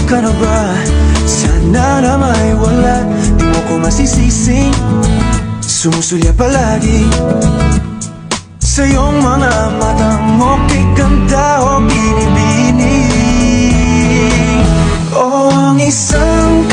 ka na ba? Sana na may wala, di mo ko masisising sumusulya palagi sa iyong mga matang mo'y ganda o binibining. O ang isang